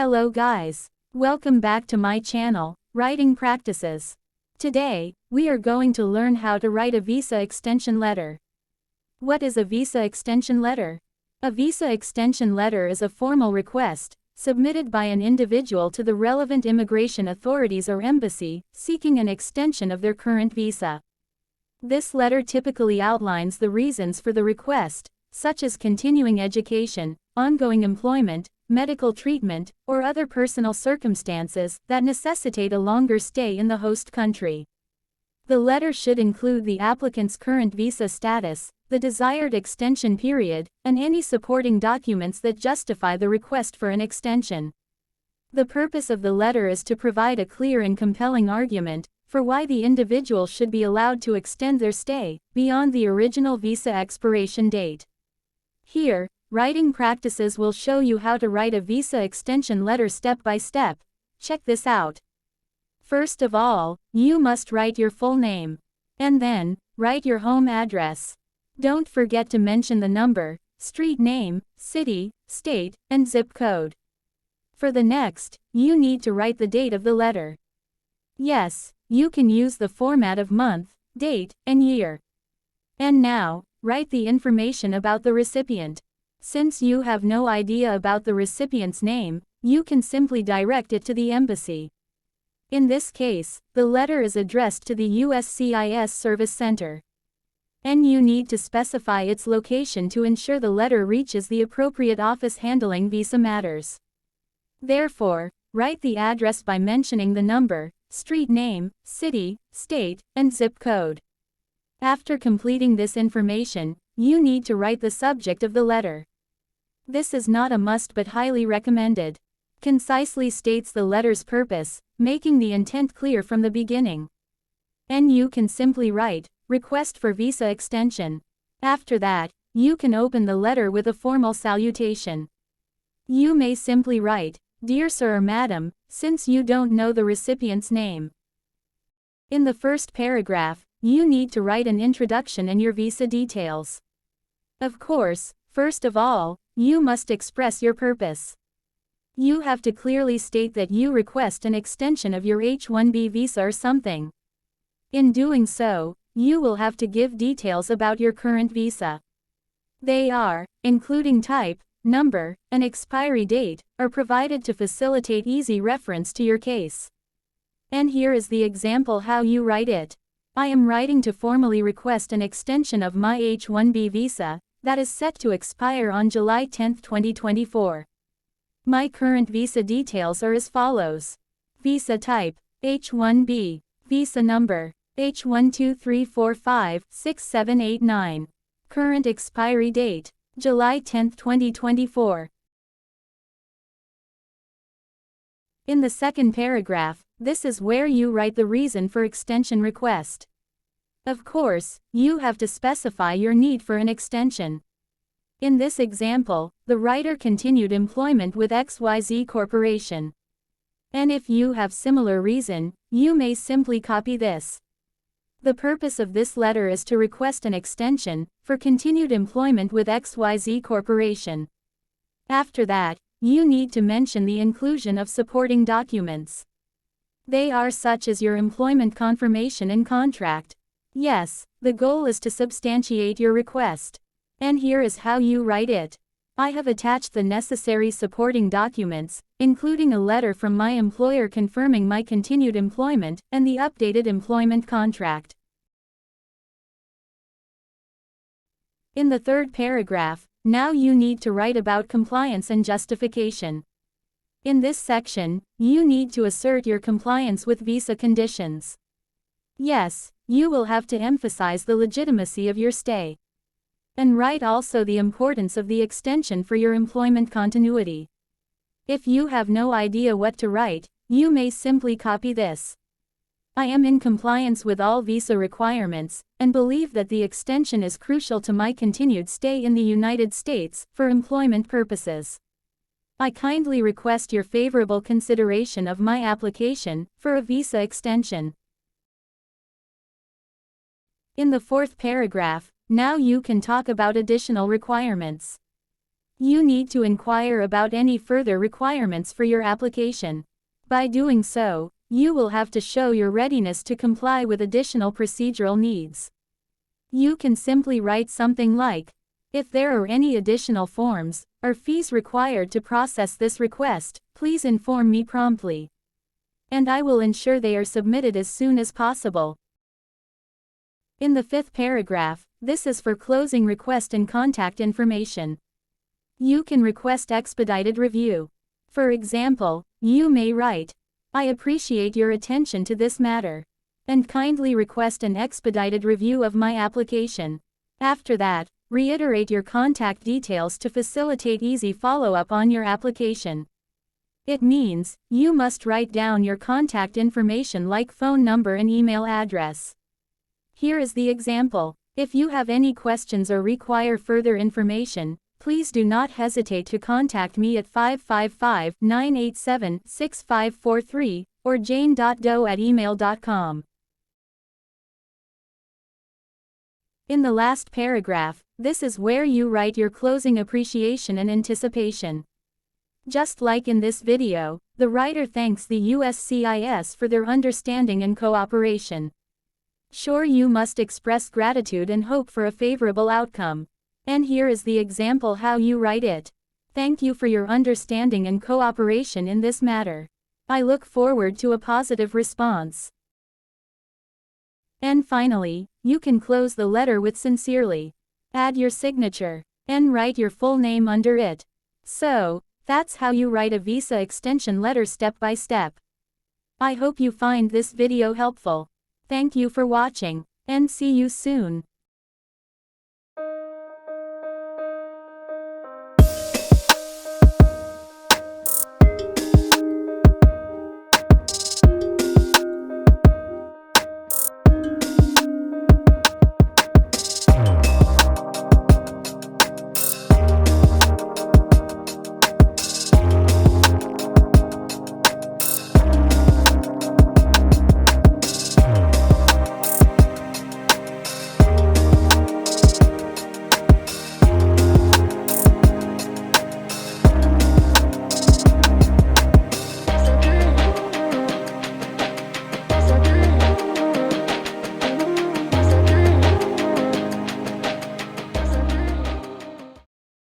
Hello guys. Welcome back to my channel, Writing Practices. Today, we are going to learn how to write a visa extension letter. What is a visa extension letter? A visa extension letter is a formal request, submitted by an individual to the relevant immigration authorities or embassy, seeking an extension of their current visa. This letter typically outlines the reasons for the request, such as continuing education, ongoing employment, medical treatment, or other personal circumstances that necessitate a longer stay in the host country. The letter should include the applicant's current visa status, the desired extension period, and any supporting documents that justify the request for an extension. The purpose of the letter is to provide a clear and compelling argument for why the individual should be allowed to extend their stay beyond the original visa expiration date. Here, Writing Practices will show you how to write a visa extension letter step by step. Check this out. First of all, you must write your full name. And then, write your home address. Don't forget to mention the number, street name, city, state, and zip code. For the next, you need to write the date of the letter. Yes, you can use the format of month, date, and year. And now, write the information about the recipient. Since you have no idea about the recipient's name, you can simply direct it to the embassy. In this case, the letter is addressed to the USCIS Service Center. And you need to specify its location to ensure the letter reaches the appropriate office handling visa matters. Therefore, write the address by mentioning the number, street name, city, state, and zip code. After completing this information, you need to write the subject of the letter. This is not a must but highly recommended. Concisely states the letter's purpose, making the intent clear from the beginning. And you can simply write, "Request for visa extension." After that, you can open the letter with a formal salutation. You may simply write, "Dear Sir or Madam," since you don't know the recipient's name. In the first paragraph, you need to write an introduction and your visa details. Of course, first of all, you must express your purpose. You have to clearly state that you request an extension of your H-1B visa or something. In doing so, you will have to give details about your current visa. They are, including type, number, and expiry date, are provided to facilitate easy reference to your case. And here is the example how you write it. I am writing to formally request an extension of my H-1B visa, that is set to expire on July 10, 2024. My current visa details are as follows. Visa type, H-1B. Visa number, H1234567889. Current expiry date, July 10, 2024. In the second paragraph, this is where you write the reason for extension request. Of course, you have to specify your need for an extension. In this example, the writer continued employment with XYZ Corporation. And if you have similar reason, you may simply copy this. The purpose of this letter is to request an extension for continued employment with XYZ Corporation. After that, you need to mention the inclusion of supporting documents. They are such as your employment confirmation and contract. Yes, the goal is to substantiate your request. And here is how you write it. I have attached the necessary supporting documents, including a letter from my employer confirming my continued employment and the updated employment contract. In the third paragraph, now you need to write about compliance and justification. In this section, you need to assert your compliance with visa conditions. Yes, you will have to emphasize the legitimacy of your stay. And write also the importance of the extension for your employment continuity. If you have no idea what to write, you may simply copy this. I am in compliance with all visa requirements, and believe that the extension is crucial to my continued stay in the United States, for employment purposes. I kindly request your favorable consideration of my application for a visa extension. In the fourth paragraph, now you can talk about additional requirements. You need to inquire about any further requirements for your application. By doing so, you will have to show your readiness to comply with additional procedural needs. You can simply write something like, "If there are any additional forms or fees required to process this request, please inform me promptly. And I will ensure they are submitted as soon as possible." In the fifth paragraph, this is for closing request and contact information. You can request expedited review. For example, you may write, "I appreciate your attention to this matter, and kindly request an expedited review of my application." After that, reiterate your contact details to facilitate easy follow-up on your application. It means, you must write down your contact information like phone number and email address. Here is the example. If you have any questions or require further information, please do not hesitate to contact me at 555-987-6543 or jane.doe@email.com. In the last paragraph, this is where you write your closing appreciation and anticipation. Just like in this video, the writer thanks the USCIS for their understanding and cooperation. Sure, you must express gratitude and hope for a favorable outcome. And here is the example how you write it. "Thank you for your understanding and cooperation in this matter. I look forward to a positive response." And finally, you can close the letter with "sincerely." Add your signature, and write your full name under it. So, that's how you write a visa extension letter step by step. I hope you find this video helpful. Thank you for watching, and see you soon.